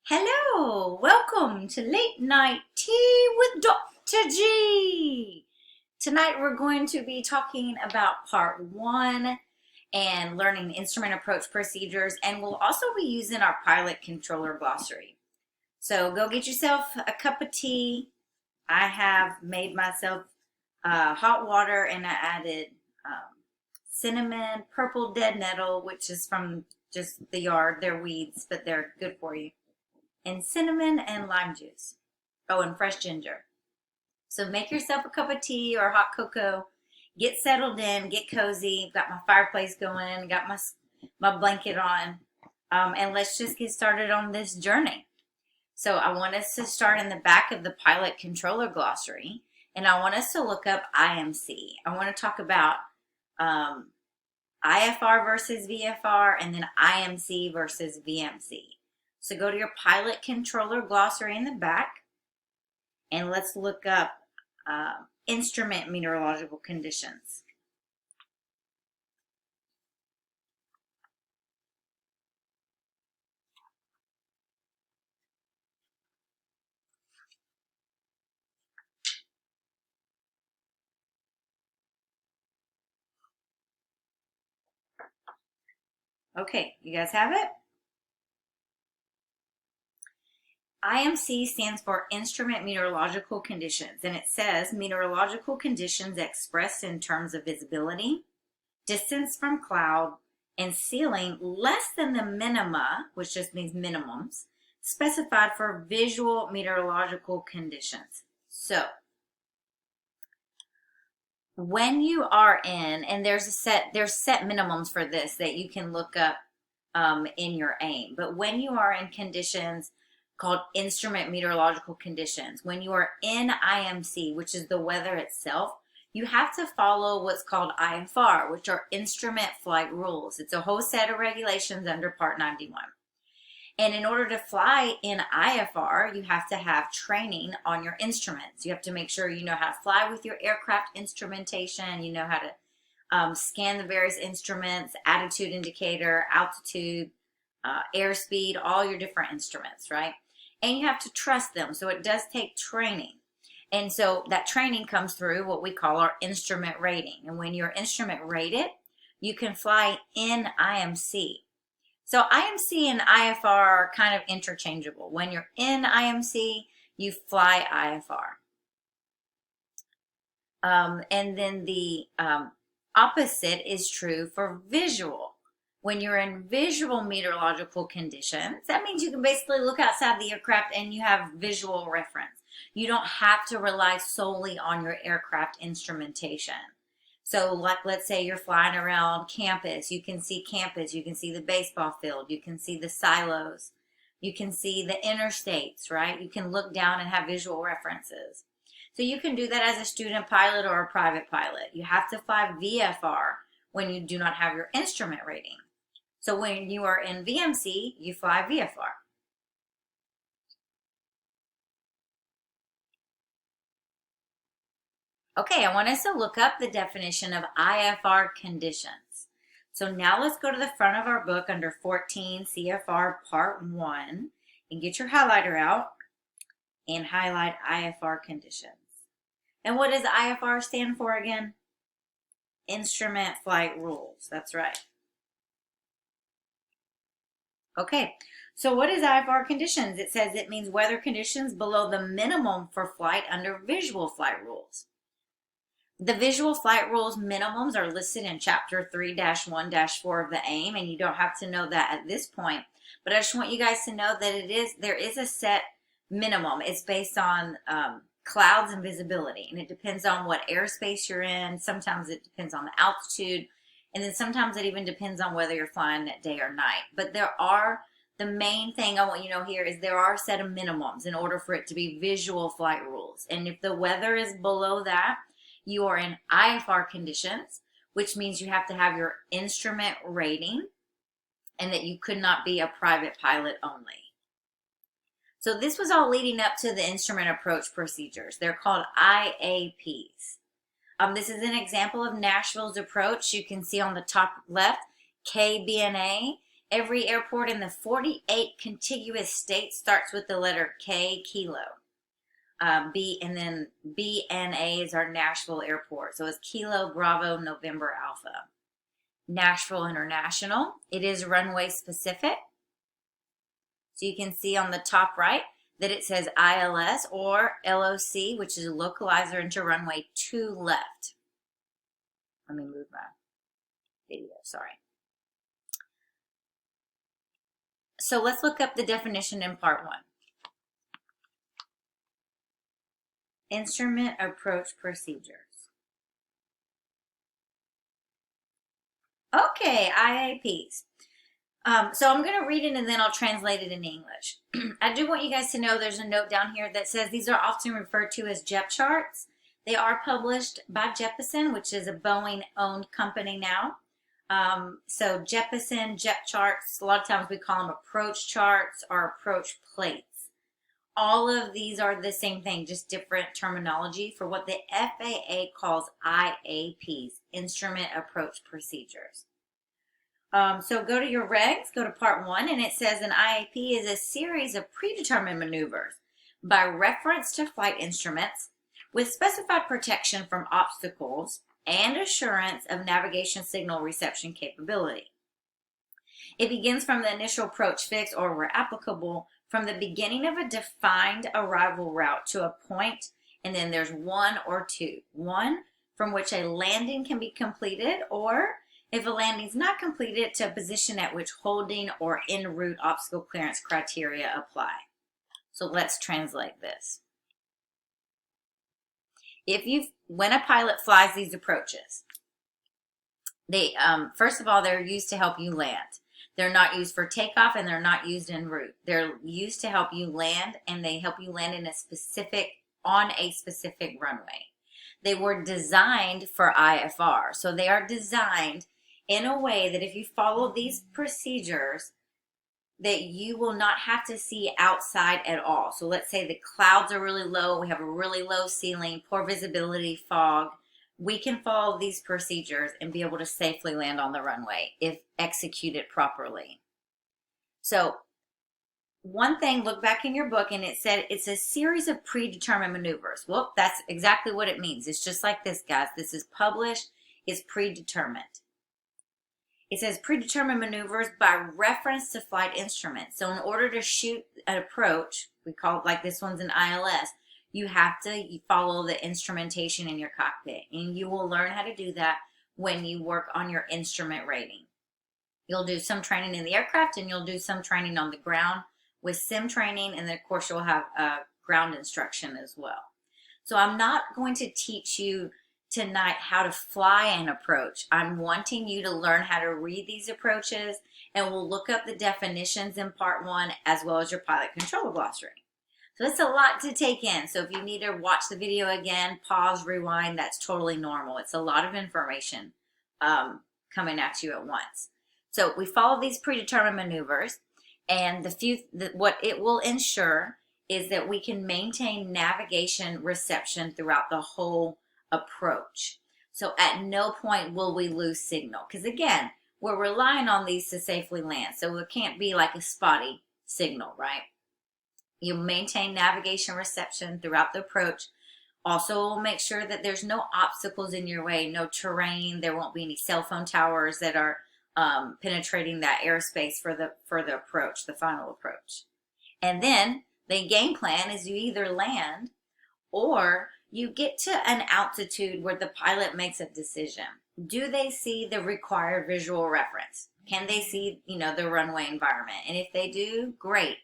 Hello, welcome to Late Night Tea with Dr. G. Tonight we're going to be talking about part 1 and learning instrument approach procedures, and we'll also be using our pilot controller glossary. So go get yourself a cup of tea. I have made myself hot water and I added cinnamon, purple dead nettle, which is from just the yard. They're weeds, but they're good for you, and cinnamon and lime juice. Oh, and fresh ginger. So make yourself a cup of tea or hot cocoa. Get settled in, get cozy. Got my fireplace going, got my blanket on. And let's just get started on this journey. So I want us to start in the back of the pilot controller glossary. And I want us to look up IMC. I want to talk about IFR versus VFR and then IMC versus VMC. So go to your pilot controller glossary in the back and let's look up instrument meteorological conditions. Okay, you guys have it? IMC stands for Instrument Meteorological Conditions, and it says meteorological conditions expressed in terms of visibility, distance from cloud, and ceiling less than the minima, which just means minimums, specified for visual meteorological conditions. So, when you are in, and there's set minimums for this that you can look up in your AIM, but when you are in conditions called instrument meteorological conditions, when you are in IMC, which is the weather itself, you have to follow what's called IFR, which are instrument flight rules. It's a whole set of regulations under Part 91. And in order to fly in IFR, you have to have training on your instruments. You have to make sure you know how to fly with your aircraft instrumentation. You know how to scan the various instruments, attitude indicator, altitude, airspeed, all your different instruments, right? And you have to trust them. So it does take training. And so that training comes through what we call our instrument rating. And when you're instrument rated, you can fly in IMC. So IMC and IFR are kind of interchangeable. When you're in IMC, you fly IFR. And then the opposite is true for visual. When you're in visual meteorological conditions, that means you can basically look outside the aircraft and you have visual reference. You don't have to rely solely on your aircraft instrumentation. So like, let's say you're flying around campus, you can see the baseball field, you can see the silos, you can see the interstates, right? You can look down and have visual references. So you can do that as a student pilot or a private pilot. You have to fly VFR when you do not have your instrument rating. So when you are in VMC, you fly VFR. Okay, I want us to look up the definition of IFR conditions. So now let's go to the front of our book under 14 CFR Part 1 and get your highlighter out and highlight IFR conditions. And what does IFR stand for again? Instrument Flight Rules. That's right. Okay, so what is IFR conditions? It says it means weather conditions below the minimum for flight under visual flight rules. The visual flight rules minimums are listed in Chapter 3-1-4 of the AIM, and you don't have to know that at this point. But I just want you guys to know that there is a set minimum. It's based on clouds and visibility, and it depends on what airspace you're in. Sometimes it depends on the altitude, and then sometimes it even depends on whether you're flying at day or night. But the main thing I want you to know here is there are a set of minimums in order for it to be visual flight rules. And if the weather is below that, you are in IFR conditions, which means you have to have your instrument rating and that you could not be a private pilot only. So this was all leading up to the instrument approach procedures. They're called IAPs. This is an example of Nashville's approach. You can see on the top left, KBNA, Every airport in the 48 contiguous states starts with the letter K, kilo. B, and then BNA is our Nashville airport. So it's Kilo Bravo November Alpha. Nashville International. It is runway specific. So you can see on the top right that it says ILS or LOC, which is a localizer into runway 2 left. Let me move my video, sorry. So let's look up the definition in part 1. Instrument approach procedures. Okay, IAPs. So I'm going to read it and then I'll translate it in English. I do want you guys to know there's a note down here that says these are often referred to as JEP charts. They are published by Jeppesen, which is a Boeing-owned company now. So Jeppesen, JEP charts, a lot of times we call them approach charts or approach plates. All of these are the same thing, just different terminology for what the FAA calls IAPs, Instrument Approach Procedures. So go to your regs, go to part 1, and it says an IAP is a series of predetermined maneuvers by reference to flight instruments with specified protection from obstacles and assurance of navigation signal reception capability. It begins from the initial approach fix or, where applicable, from the beginning of a defined arrival route to a point, and then there's 1 or 2. 1 from which a landing can be completed, or if a landing is not completed, to a position at which holding or en route obstacle clearance criteria apply. So let's translate this. When a pilot flies these approaches, they first of all, they're used to help you land. They're not used for takeoff and they're not used en route. They're used to help you land, and they help you land on a specific runway. They were designed for IFR. So they are designed in a way that if you follow these procedures, that you will not have to see outside at all. So let's say the clouds are really low, we have a really low ceiling, poor visibility, fog. We can follow these procedures and be able to safely land on the runway if executed properly. So one thing, look back in your book, and it said it's a series of predetermined maneuvers. Well, that's exactly what it means. It's just like this, guys. This is published. It's predetermined. It says predetermined maneuvers by reference to flight instruments. So in order to shoot an approach, we call it, like this one's an ILS, you have to follow the instrumentation in your cockpit. And you will learn how to do that when you work on your instrument rating. You'll do some training in the aircraft and you'll do some training on the ground with sim training. And then of course you'll have ground instruction as well. So I'm not going to teach you tonight how to fly an approach. I'm wanting you to learn how to read these approaches, and we'll look up the definitions in part 1 as well as your pilot controller glossary. So it's a lot to take in. So if you need to watch the video again, pause, rewind, that's totally normal. It's a lot of information coming at you at once. So we follow these predetermined maneuvers, and what it will ensure is that we can maintain navigation reception throughout the whole approach. So at no point will we lose signal, because again, we're relying on these to safely land. So it can't be like a spotty signal, right? You maintain navigation reception throughout the approach. Also, we'll make sure that there's no obstacles in your way, no terrain. There won't be any cell phone towers that are penetrating that airspace for the approach, the final approach. And then the game plan is you either land or you get to an altitude where the pilot makes a decision. Do they see the required visual reference? Can they see, the runway environment? And if they do, great,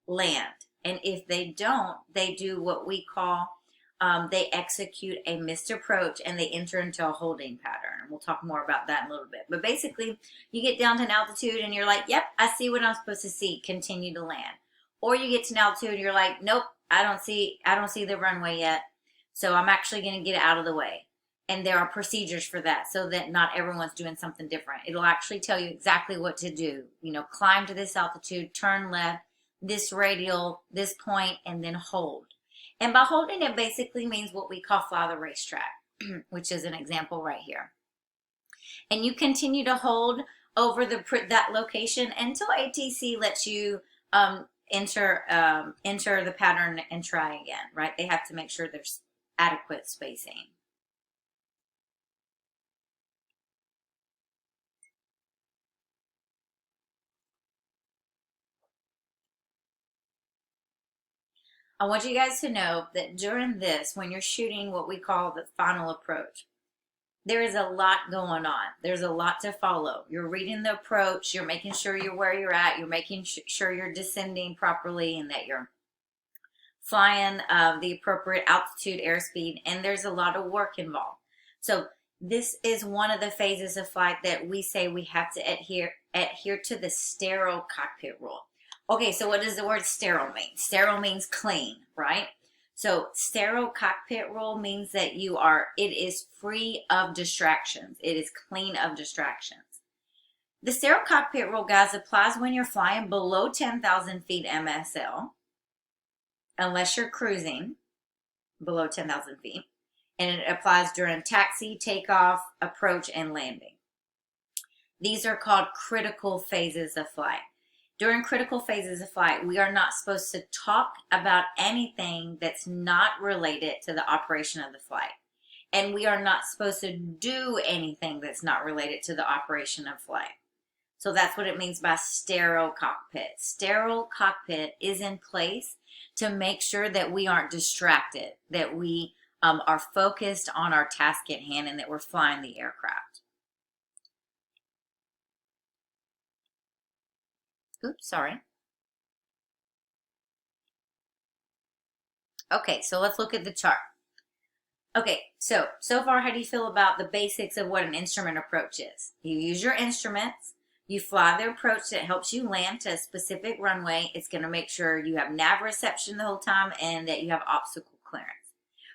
land. And if they don't, they do what we call, they execute a missed approach and they enter into a holding pattern. And we'll talk more about that in a little bit. But basically, you get down to an altitude and you're like, yep, I see what I'm supposed to see, continue to land. Or you get to an altitude and you're like, nope, I don't see the runway yet. So I'm actually going to get out of the way. And there are procedures for that so that not everyone's doing something different. It'll actually tell you exactly what to do. Climb to this altitude, turn left, this radial, this point, and then hold. And by holding, it basically means what we call fly the racetrack, which is an example right here. And you continue to hold over that location until ATC lets you enter enter the pattern and try again, right? They have to make sure there's adequate spacing. I want you guys to know that during this, when you're shooting what we call the final approach, there is a lot going on. There's a lot to follow. You're reading the approach, you're making sure you're where you're at, you're making sure you're descending properly and that you're flying the appropriate altitude, airspeed, and there's a lot of work involved. So this is one of the phases of flight that we say we have to adhere to the sterile cockpit rule. Okay, so what does the word sterile mean? Sterile means clean, right? So sterile cockpit rule means that it is free of distractions. It is clean of distractions. The sterile cockpit rule, guys, applies when you're flying below 10,000 feet MSL, unless you're cruising below 10,000 feet. And it applies during taxi, takeoff, approach, and landing. These are called critical phases of flight. During critical phases of flight, we are not supposed to talk about anything that's not related to the operation of the flight. And we are not supposed to do anything that's not related to the operation of flight. So that's what it means by sterile cockpit. Sterile cockpit is in place to make sure that we aren't distracted, that we are focused on our task at hand, and that we're flying the aircraft. Oops, sorry. Okay, so let's look at the chart. Okay, so far, how do you feel about the basics of what an instrument approach is? You use your instruments, you fly the approach that helps you land to a specific runway. It's going to make sure you have nav reception the whole time and that you have obstacle clearance.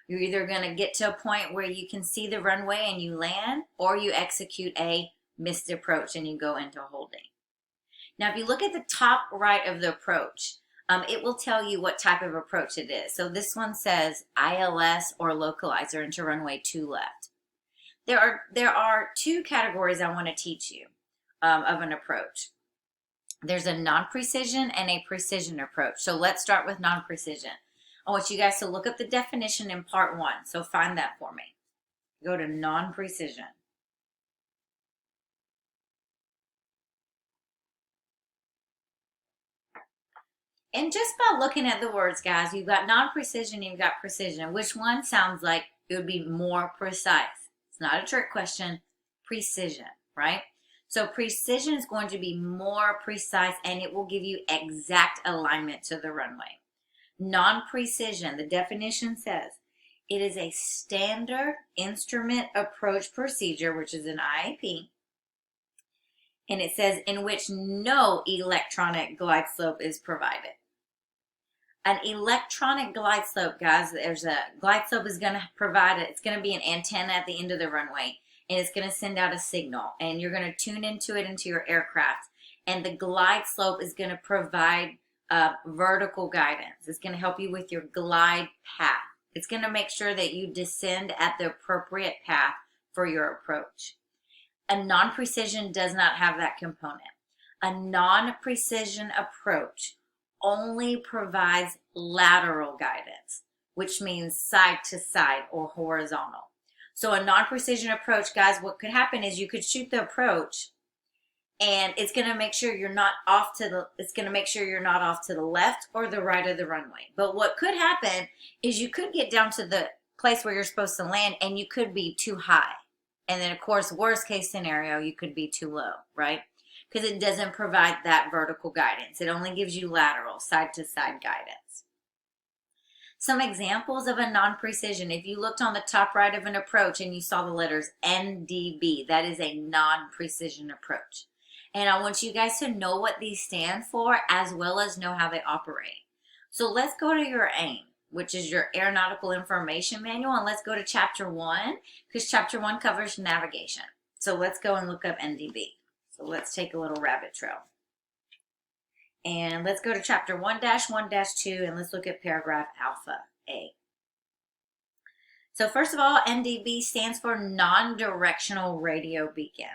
You're either going to get to a point where you can see the runway and you land, or you execute a missed approach and you go into holding. Now, if you look at the top right of the approach, it will tell you what type of approach it is. So this one says ILS or localizer into runway 2 left. There are two categories I want to teach you of an approach. There's a non-precision and a precision approach. So let's start with non-precision. I want you guys to look up the definition in part 1. So find that for me. Go to non-precision. And just by looking at the words, guys, you've got non-precision, you've got precision. Which one sounds like it would be more precise? It's not a trick question. Precision, right? So precision is going to be more precise, and it will give you exact alignment to the runway. Non-precision, the definition says, it is a standard instrument approach procedure, which is an IAP. And it says in which no electronic glide slope is provided. An electronic glide slope, guys, there's a glide slope is going to provide it. It's going to be an antenna at the end of the runway, and it's going to send out a signal, and you're going to tune into it into your aircraft. And the glide slope is going to provide vertical guidance. It's going to help you with your glide path. It's going to make sure that you descend at the appropriate path for your approach. A non-precision does not have that component. A non-precision approach only provides lateral guidance, which means side to side or horizontal. So a non-precision approach, guys, what could happen is you could shoot the approach, and it's going to make sure you're not off to the left or the right of the runway. But what could happen is you could get down to the place where you're supposed to land, and you could be too high. And then, of course, worst case scenario, you could be too low, right? Because it doesn't provide that vertical guidance. It only gives you lateral, side-to-side guidance. Some examples of a non-precision. If you looked on the top right of an approach and you saw the letters NDB, that is a non-precision approach. And I want you guys to know what these stand for as well as know how they operate. So let's go to your AIM, which is your Aeronautical Information Manual, and let's go to Chapter 1, because Chapter 1 covers navigation. So let's go and look up NDB. So let's take a little rabbit trail. And let's go to Chapter 1-1-2, and let's look at paragraph Alpha A. So first of all, NDB stands for Non-Directional Radio Beacon.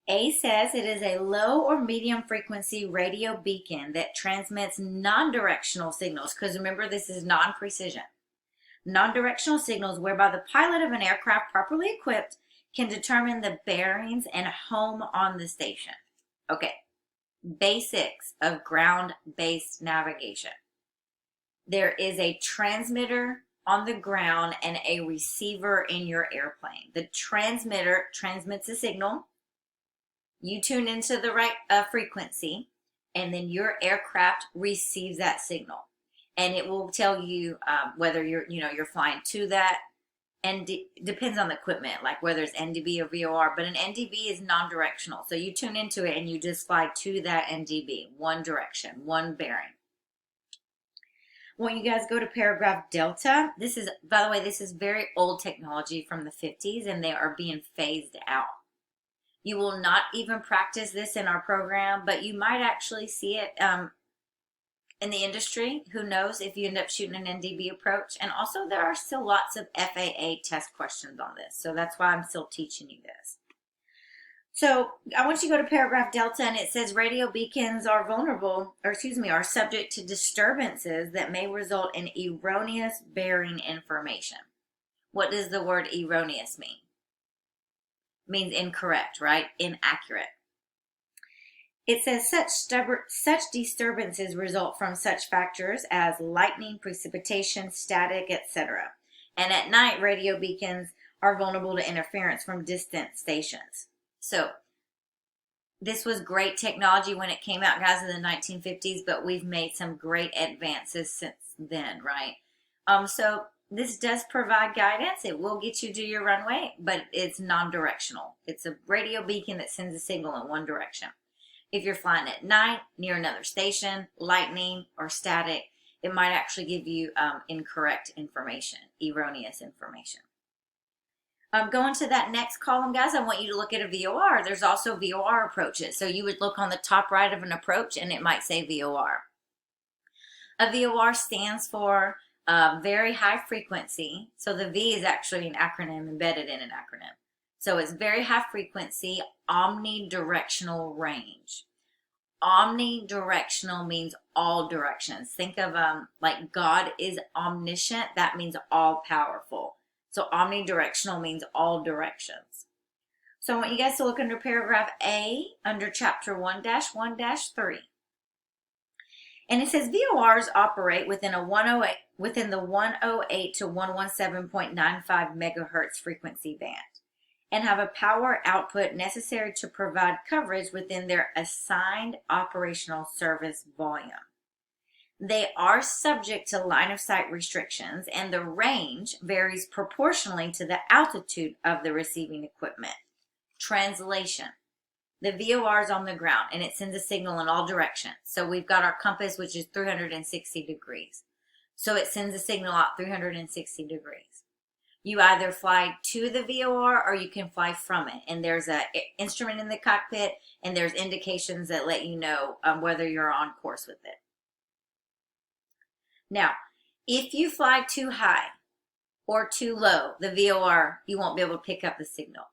A says it is a low or medium frequency radio beacon that transmits non-directional signals, because remember, this is non-precision. Non-directional signals whereby the pilot of an aircraft properly equipped can determine the bearings and home on the station. Okay, basics of ground-based navigation. There is a transmitter on the ground and a receiver in your airplane. The transmitter transmits a signal. You tune into the right frequency, and then your aircraft receives that signal, and it will tell you whether you're flying to that. And depends on the equipment, like whether it's NDB or VOR. But an NDB is non-directional, so you tune into it and you just fly to that NDB, one direction, one bearing. When you guys go to paragraph Delta, this is, by the way, this is very old technology from the 50s, and they are being phased out. You will not even practice this in our program, but you might actually see it in the industry. Who knows, if you end up shooting an NDB approach. And also, there are still lots of FAA test questions on this, so that's why I'm still teaching you this. So I want you to go to paragraph Delta, and it says radio beacons are are subject to disturbances that may result in erroneous bearing information. What does the word erroneous mean? It means incorrect, right? Inaccurate. It says such disturbances result from such factors as lightning, precipitation, static, etc. And at night, radio beacons are vulnerable to interference from distant stations. So this was great technology when it came out, guys, in the 1950s, but we've made some great advances since then, right? So this does provide guidance. It will get you to your runway, but it's non-directional. It's a radio beacon that sends a signal in one direction. If you're flying at night near another station, lightning or static, it might actually give you incorrect information, erroneous information. Going to that next column, guys, I want you to look at a VOR. There's also VOR approaches. So you would look on the top right of an approach, and it might say VOR. A VOR stands for very high frequency. So the V is actually an acronym embedded in an acronym. So it's very high frequency, omnidirectional range. Omnidirectional means all directions. Think of like God is omniscient. That means all powerful. So omnidirectional means all directions. So I want you guys to look under paragraph A under chapter 1-1-3. And it says VORs operate within the 108 to 117.95 megahertz frequency band and have a power output necessary to provide coverage within their assigned operational service volume. They are subject to line of sight restrictions, and the range varies proportionally to the altitude of the receiving equipment. Translation: the VOR is on the ground and it sends a signal in all directions. So we've got our compass, which is 360 degrees. So it sends a signal out 360 degrees. You either fly to the VOR or you can fly from it. And there's an instrument in the cockpit, and there's indications that let you know whether you're on course with it. Now, if you fly too high or too low, the VOR, you won't be able to pick up the signal.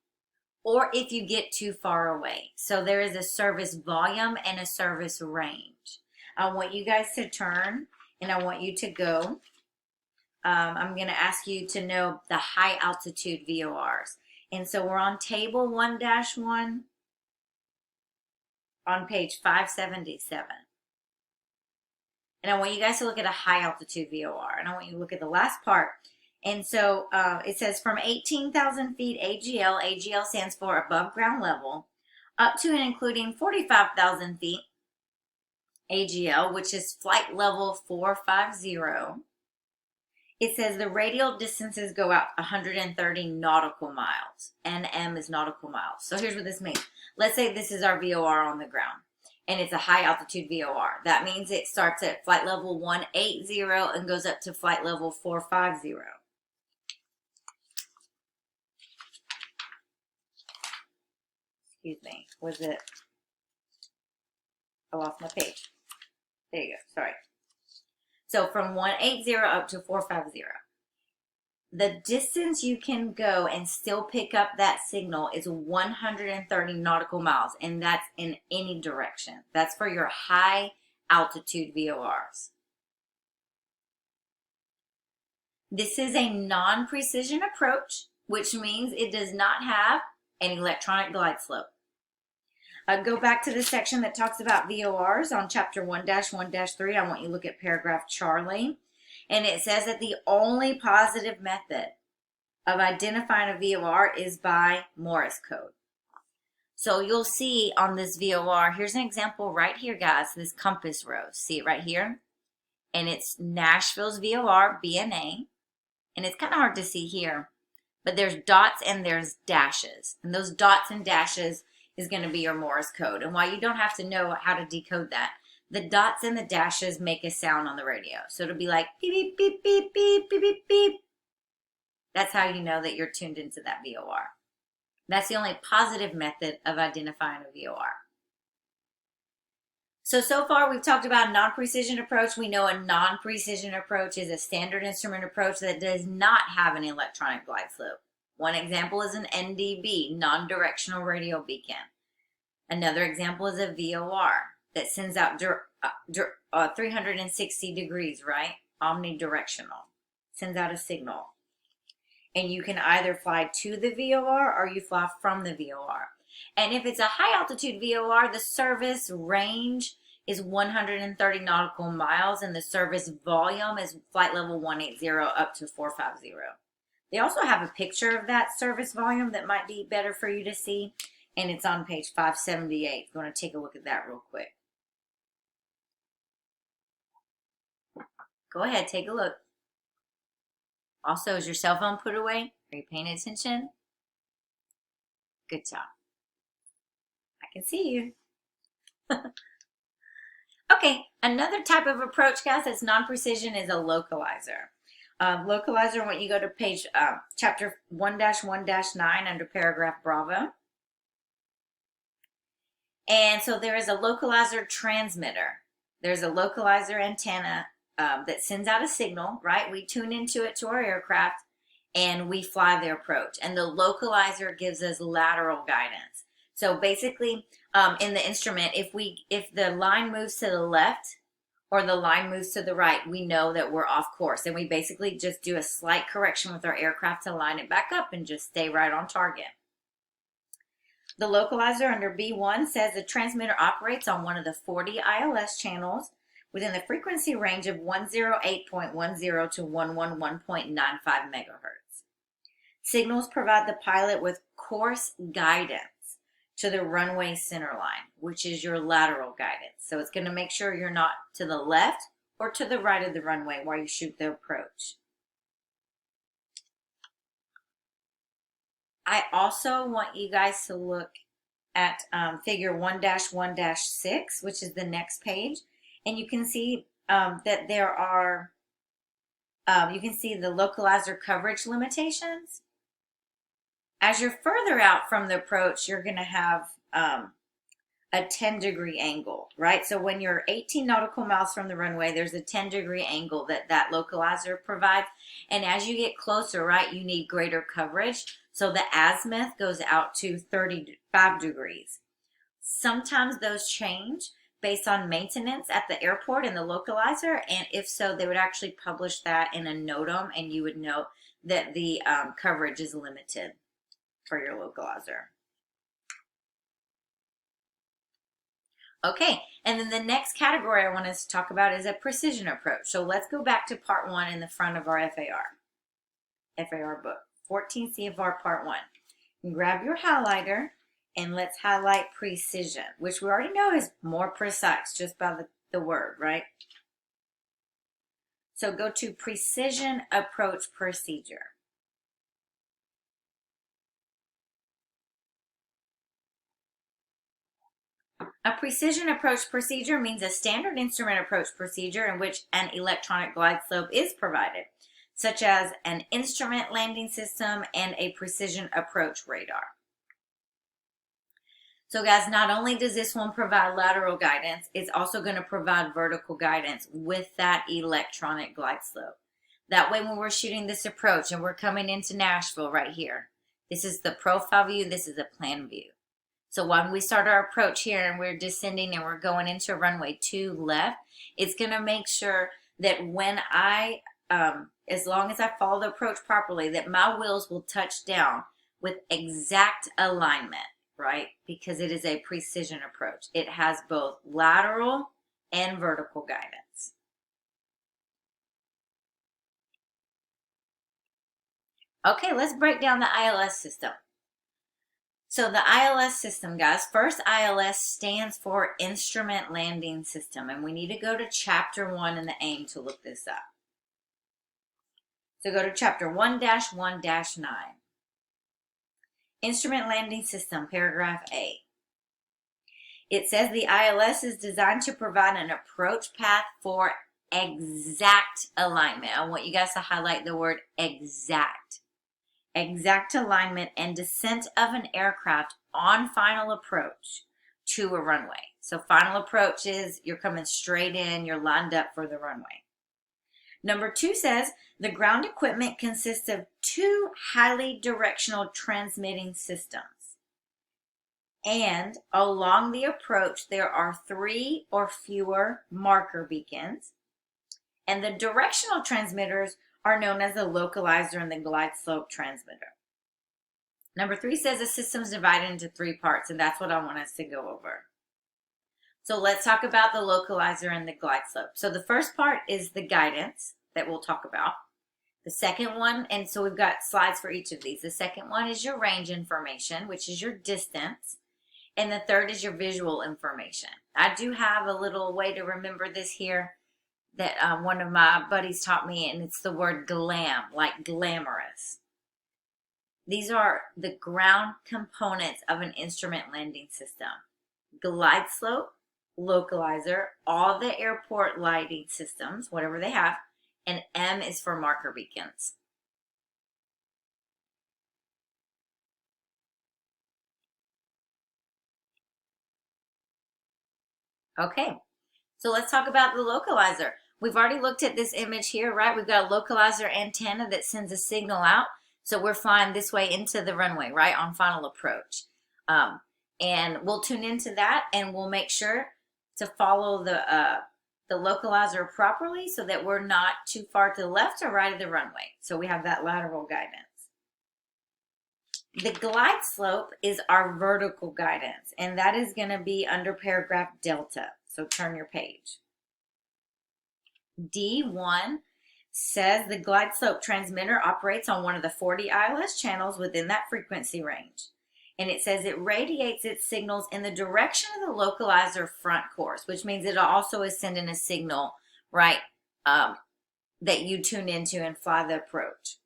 Or if you get too far away. So there is a service volume and a service range. I want you guys to turn, and I want you to go. I'm going to ask you to know the high altitude VORs. And so we're on table 1-1 on page 577. And I want you guys to look at a high altitude VOR. And I want you to look at the last part. And so it says from 18,000 feet AGL, AGL stands for above ground level, up to and including 45,000 feet AGL, which is flight level 450. It says the radial distances go out 130 nautical miles. NM is nautical miles. So here's what this means. Let's say this is our VOR on the ground, and it's a high altitude VOR. That means it starts at flight level 180 and goes up to flight level 450. Excuse me. Was it? I lost my page. There you go. Sorry. So from 180 up to 450. The distance you can go and still pick up that signal is 130 nautical miles, and that's in any direction. That's for your high altitude VORs. This is a non-precision approach, which means it does not have an electronic glide slope. Go back to the section that talks about VORs on chapter 1-1-3. I want you to look at paragraph Charlie. And it says that the only positive method of identifying a VOR is by Morse code. So you'll see on this VOR, here's an example right here, guys, this compass rose. See it right here? And it's Nashville's VOR, BNA. And it's kind of hard to see here. But there's dots and there's dashes. And those dots and dashes is going to be your Morse code. And while you don't have to know how to decode that, the dots and the dashes make a sound on the radio. So it'll be like beep, beep, beep, beep, beep, beep, beep. That's how you know that you're tuned into that VOR. That's the only positive method of identifying a VOR. So far we've talked about non-precision approach. We know a non-precision approach is a standard instrument approach that does not have an electronic glide slope. One example is an NDB, non-directional radio beacon. Another example is a VOR that sends out 360 degrees, right? Omnidirectional. Sends out a signal. And you can either fly to the VOR or you fly from the VOR. And if it's a high altitude VOR, the service range is 130 nautical miles and the service volume is flight level 180 up to 450. They also have a picture of that service volume that might be better for you to see. And it's on page 578. If you want to take a look at that real quick. Go ahead, take a look. Also, is your cell phone put away? Are you paying attention? Good job. I can see you. Okay, another type of approach, guys, that's non-precision is a localizer. Localizer, when you go to page, chapter 1-1-9 under paragraph Bravo. And so there is a localizer transmitter. There's a localizer antenna that sends out a signal, right? We tune into it to our aircraft and we fly the approach. And the localizer gives us lateral guidance. So basically, in the instrument, if the line moves to the left or the line moves to the right, we know that we're off course. And we basically just do a slight correction with our aircraft to line it back up and just stay right on target. The localizer under B1 says the transmitter operates on one of the 40 ILS channels within the frequency range of 108.10 to 111.95 megahertz. Signals provide the pilot with course guidance to the runway center line, which is your lateral guidance. So it's going to make sure you're not to the left or to the right of the runway while you shoot the approach. I also want you guys to look at figure 1-1-6, which is the next page. And you can see that there are, you can see the localizer coverage limitations. As you're further out from the approach, you're going to have a 10-degree angle, right? So when you're 18 nautical miles from the runway, there's a 10-degree angle that localizer provides. And as you get closer, right, you need greater coverage. So the azimuth goes out to 35 degrees. Sometimes those change based on maintenance at the airport and the localizer, and if so, they would actually publish that in a NOTAM, and you would know that the coverage is limited for your localizer. Okay, and then the next category I want us to talk about is a precision approach. So let's go back to part 1 in the front of our FAR book, 14 CFR part 1. And grab your highlighter and let's highlight precision, which we already know is more precise just by the word, right? So go to precision approach procedure. A precision approach procedure means a standard instrument approach procedure in which an electronic glide slope is provided, such as an instrument landing system and a precision approach radar. So guys, not only does this one provide lateral guidance, it's also going to provide vertical guidance with that electronic glide slope. That way when we're shooting this approach and we're coming into Nashville right here, this is the profile view, this is the plan view. So when we start our approach here and we're descending and we're going into runway 2 left, it's going to make sure that when I, as long as I follow the approach properly, that my wheels will touch down with exact alignment, right? Because it is a precision approach. It has both lateral and vertical guidance. Okay, let's break down the ILS system. So the ILS system, guys, first ILS stands for Instrument Landing System, and we need to go to Chapter 1 in the AIM to look this up. So go to Chapter 1-1-9. Instrument Landing System, Paragraph A. It says the ILS is designed to provide an approach path for exact alignment. I want you guys to highlight the word exact. Exact alignment and descent of an aircraft on final approach to a runway. So final approach is you're coming straight in, you're lined up for the runway. Number 2 says the ground equipment consists of 2 highly directional transmitting systems. And along the approach, there are 3 or fewer marker beacons. And the directional transmitters are known as the localizer and the glide slope transmitter. Number 3 says the system is divided into 3 parts, and that's what I want us to go over. So let's talk about the localizer and the glide slope. So the first part is the guidance that we'll talk about. The second one, and so we've got slides for each of these. The second one is your range information, which is your distance. And the third is your visual information. I do have a little way to remember this here that one of my buddies taught me, and it's the word glam, like glamorous. These are the ground components of an instrument landing system. Glide slope, localizer, all the airport lighting systems, whatever they have, and M is for marker beacons. Okay, so let's talk about the localizer. We've already looked at this image here, right? We've got a localizer antenna that sends a signal out. So we're flying this way into the runway, right, on final approach. And we'll tune into that, and we'll make sure to follow the localizer properly so that we're not too far to the left or right of the runway. So we have that lateral guidance. The glide slope is our vertical guidance, and that is going to be under paragraph Delta. So turn your page. D1 says the glide slope transmitter operates on one of the 40 ILS channels within that frequency range. And it says it radiates its signals in the direction of the localizer front course, which means it also is sending a signal, right, that you tune into and fly the approach.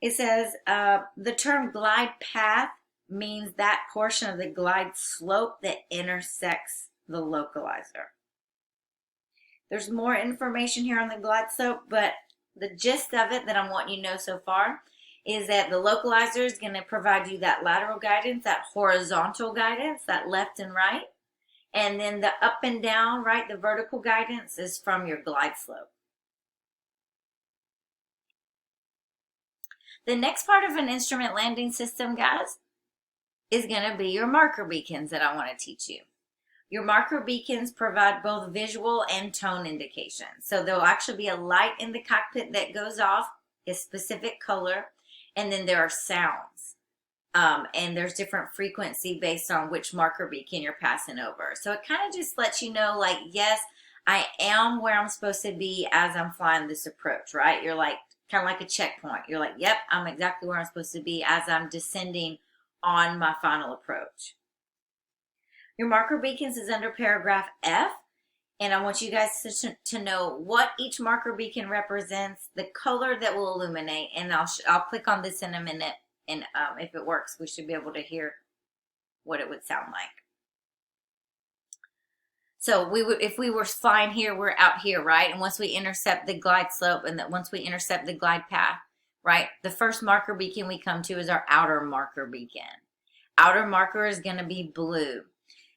It says the term glide path means that portion of the glide slope that intersects the localizer. There's more information here on the glide slope, but the gist of it that I'm wanting you to know so far is that the localizer is going to provide you that lateral guidance, that horizontal guidance, that left and right. And then the up and down, right, the vertical guidance is from your glide slope. The next part of an instrument landing system, guys, is going to be your marker beacons that I want to teach you. Your marker beacons provide both visual and tone indications. So there'll actually be a light in the cockpit that goes off, a specific color, and then there are sounds. And there's different frequency based on which marker beacon you're passing over. So it kind of just lets you know, like, yes, I am where I'm supposed to be as I'm flying this approach, right? You're like, kind of like a checkpoint. You're like, yep, I'm exactly where I'm supposed to be as I'm descending on my final approach. Your marker beacons is under paragraph F, and I want you guys to know what each marker beacon represents, the color that will illuminate, and I'll click on this in a minute, and if it works, we should be able to hear what it would sound like. So if we were flying here, we're out here, right? And once we intercept the glide slope, and once we intercept the glide path, right, the first marker beacon we come to is our outer marker beacon. Outer marker is going to be blue.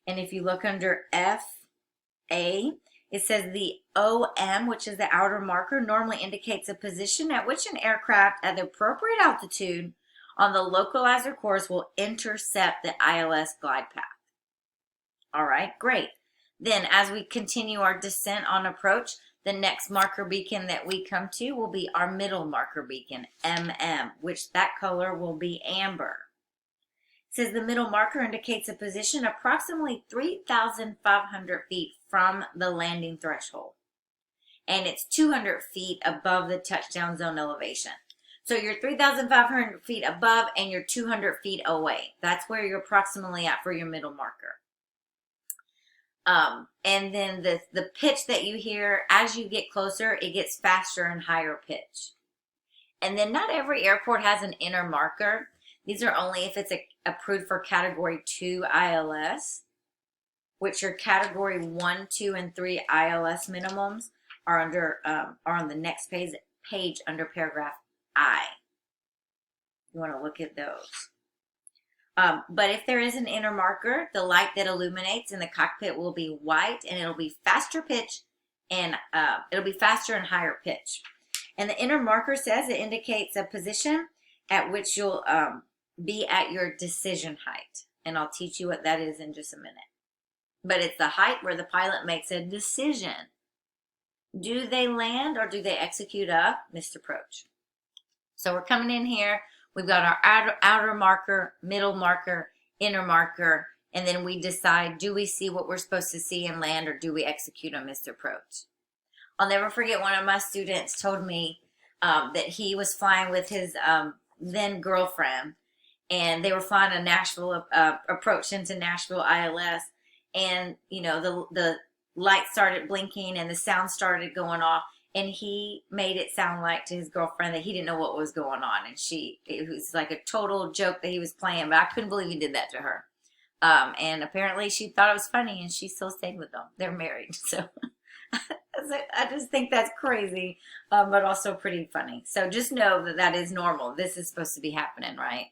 And if you look under FA, It says the OM, which is the outer marker, normally indicates a position at which an aircraft at the appropriate altitude on the localizer course will intercept the ILS glide path. All right, great. Then as we continue our descent on approach, the next marker beacon that we come to will be our middle marker beacon, MM, which that color will be amber. It says the middle marker indicates a position approximately 3,500 feet from the landing threshold. And it's 200 feet above the touchdown zone elevation. So you're 3,500 feet above and you're 200 feet away. That's where you're approximately at for your middle marker. And then the pitch that you hear as you get closer, it gets faster and higher pitch. And then not every airport has an inner marker. These are only if it's approved for Category 2 ILS, which your Category 1, 2, and 3 ILS minimums are on the next page under paragraph I. You want to look at those. But if there is an inner marker, the light that illuminates in the cockpit will be white, and it'll be faster pitch, and it'll be faster and higher pitch. And the inner marker says it indicates a position at which you'll be at your decision height. And I'll teach you what that is in just a minute. But it's the height where the pilot makes a decision. Do they land or do they execute a missed approach? So we're coming in here. We've got our outer marker, middle marker, inner marker, and then we decide, do we see what we're supposed to see and land, or do we execute a missed approach? I'll never forget one of my students told me that he was flying with his then girlfriend, and they were flying a Nashville approach into Nashville ILS, and you know the light started blinking and the sound started going off. And he made it sound like to his girlfriend that he didn't know what was going on. And it was like a total joke that he was playing, but I couldn't believe he did that to her. And apparently she thought it was funny, and she still stayed with them. They're married. So I just think that's crazy, but also pretty funny. So just know that that is normal. This is supposed to be happening, right?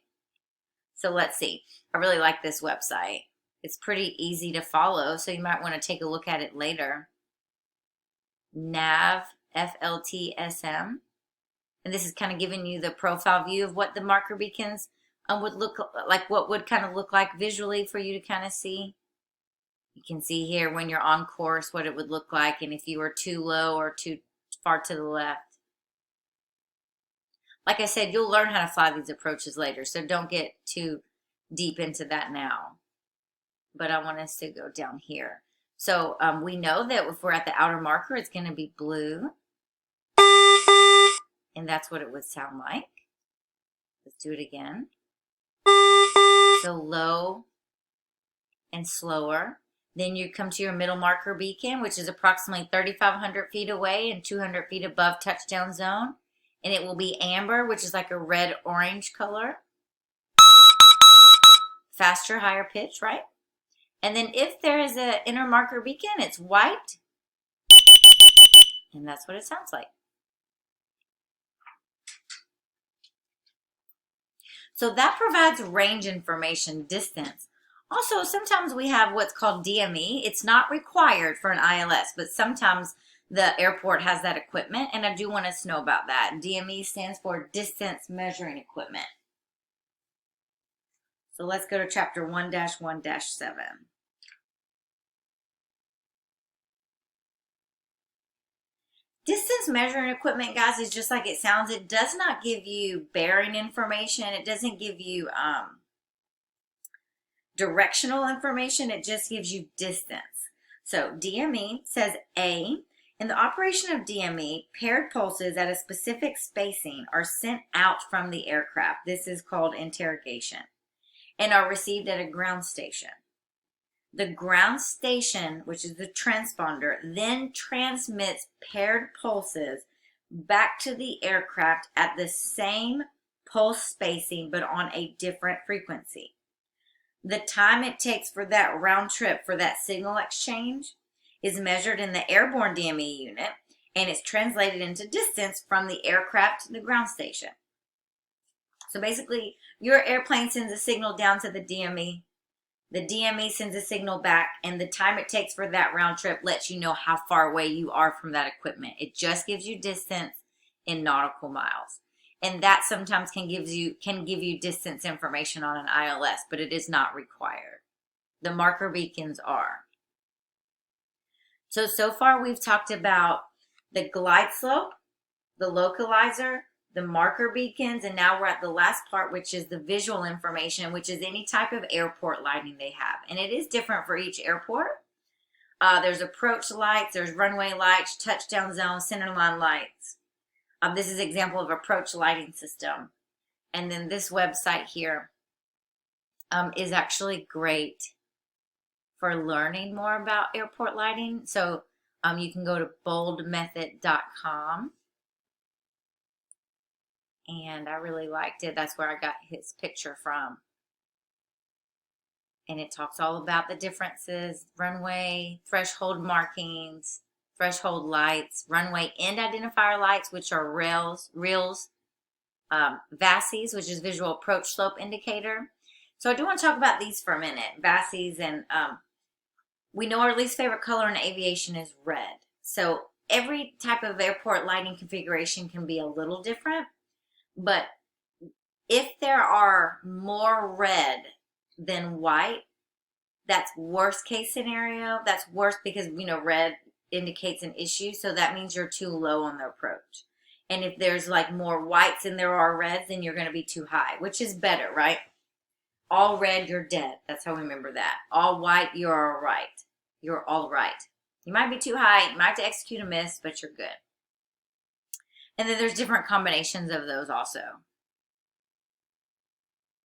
So let's see. I really like this website. It's pretty easy to follow, so you might want to take a look at it later. Nav FLTSM, and this is kind of giving you the profile view of what the marker beacons would look like, what would kind of look like visually for you to kind of see. You can see here when you're on course what it would look like, and if you were too low or too far to the left. Like I said, you'll learn how to fly these approaches later, so don't get too deep into that now. But I want us to go down here. So we know that if we're at the outer marker, it's going to be blue. And that's what it would sound like. Let's do it again. So low and slower. Then you come to your middle marker beacon, which is approximately 3,500 feet away and 200 feet above touchdown zone. And it will be amber, which is like a red-orange color. Faster, higher pitch, right? And then if there is an inner marker beacon, it's white. And that's what it sounds like. So that provides range information, distance. Also, sometimes we have what's called DME. It's not required for an ILS, but sometimes the airport has that equipment, and I do want us to know about that. DME stands for Distance Measuring Equipment. So let's go to chapter 1-1-7. Distance measuring equipment, guys, is just like it sounds. It does not give you bearing information. It doesn't give you directional information. It just gives you distance. So DME says A, in the operation of DME, paired pulses at a specific spacing are sent out from the aircraft. This is called interrogation, and are received at a ground station. The ground station, which is the transponder, then transmits paired pulses back to the aircraft at the same pulse spacing, but on a different frequency. The time it takes for that round trip for that signal exchange is measured in the airborne DME unit, and it's translated into distance from the aircraft to the ground station. So basically, your airplane sends a signal down to the DME. The DME sends a signal back, and the time it takes for that round trip lets you know how far away you are from that equipment. It just gives you distance in nautical miles. And that sometimes can give you distance information on an ILS, but it is not required. The marker beacons are. So far we've talked about the glide slope, the localizer, the marker beacons, and now we're at the last part, which is the visual information, which is any type of airport lighting they have. And it is different for each airport. There's approach lights, there's runway lights, touchdown zone, centerline lights. This is an example of approach lighting system. And then this website here is actually great for learning more about airport lighting. So you can go to boldmethod.com. And I really liked it. That's where I got his picture from. And it talks all about the differences, runway, threshold markings, threshold lights, runway end identifier lights, which are reals, VASIs, which is visual approach slope indicator. So I do want to talk about these for a minute, VASIs, and we know our least favorite color in aviation is red. So every type of airport lighting configuration can be a little different. But if there are more red than white, that's worst case scenario. That's worse because, red indicates an issue. So that means you're too low on the approach. And if there's like more whites than there are reds, then you're going to be too high, which is better, right? All red, you're dead. That's how we remember that. All white, you're all right. You're all right. You might be too high. You might have to execute a miss, but you're good. And then there's different combinations of those also.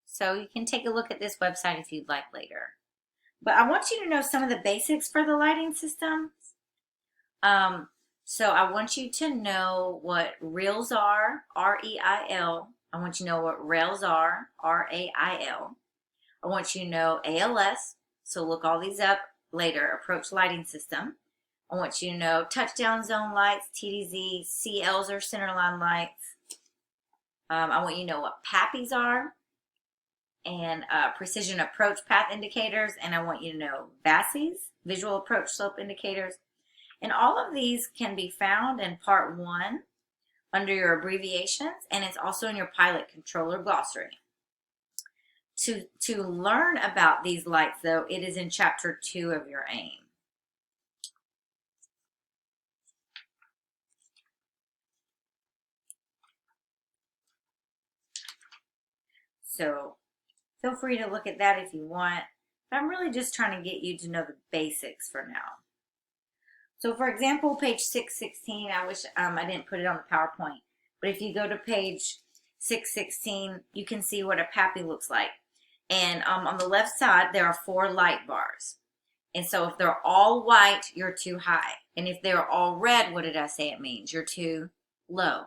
So you can take a look at this website if you'd like later. But I want you to know some of the basics for the lighting systems. So I want you to know what reals are, R-E-I-L. I want you to know what rails are, R-A-I-L. I want you to know ALS. So look all these up later, approach lighting system. I want you to know touchdown zone lights, TDZ, CLs or centerline lights. I want you to know what PAPIs are and precision approach path indicators. And I want you to know VASIs, visual approach slope indicators. And all of these can be found in part 1 under your abbreviations, and it's also in your pilot controller glossary. To learn about these lights, though, it is in chapter 2 of your AIM. So feel free to look at that if you want. But I'm really just trying to get you to know the basics for now. So for example, page 616, I wish I didn't put it on the PowerPoint. But if you go to page 616, you can see what a PAPI looks like. And on the left side, there are 4 light bars. And so if they're all white, you're too high. And if they're all red, what did I say it means? You're too low.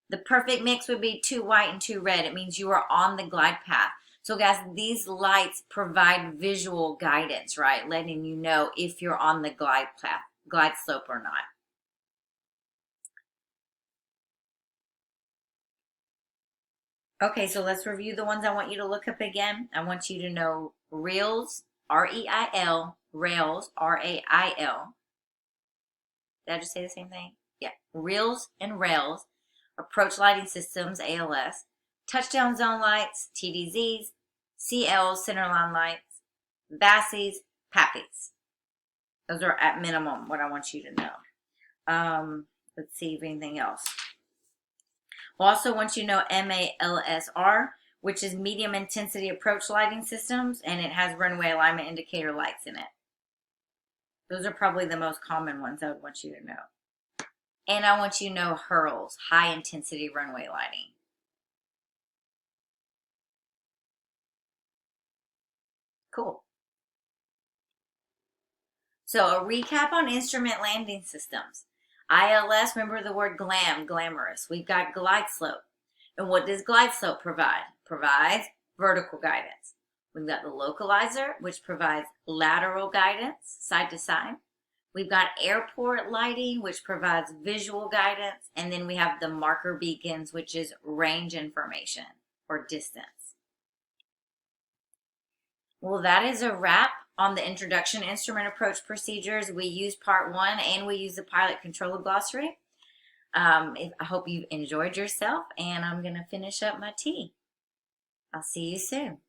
The perfect mix would be 2 white and 2 red. It means you are on the glide path. So guys, these lights provide visual guidance, right? Letting you know if you're on the glide path, glide slope or not. Okay, so let's review the ones I want you to look up again. I want you to know reals, R-E-I-L, rails, R-A-I-L. Did I just say the same thing? Yeah, reals and rails. Approach lighting systems, ALS, touchdown zone lights, TDZs, CLs, centerline lights, VASIs, PAPIs. Those are at minimum what I want you to know. Let's see if anything else. We'll also want you to know MALSR, which is medium intensity approach lighting systems, and it has runway alignment indicator lights in it. Those are probably the most common ones I would want you to know. And I want you to know HIRLs, high intensity runway lighting. Cool. So a recap on instrument landing systems. ILS, remember the word glamorous. We've got glide slope. And what does glide slope provide? Provides vertical guidance. We've got the localizer, which provides lateral guidance, side to side. We've got airport lighting, which provides visual guidance. And then we have the marker beacons, which is range information or distance. Well, that is a wrap on the Introduction Instrument Approach Procedures. We use part one and we use the Pilot Controller Glossary. I hope you enjoyed yourself, and I'm going to finish up my tea. I'll see you soon.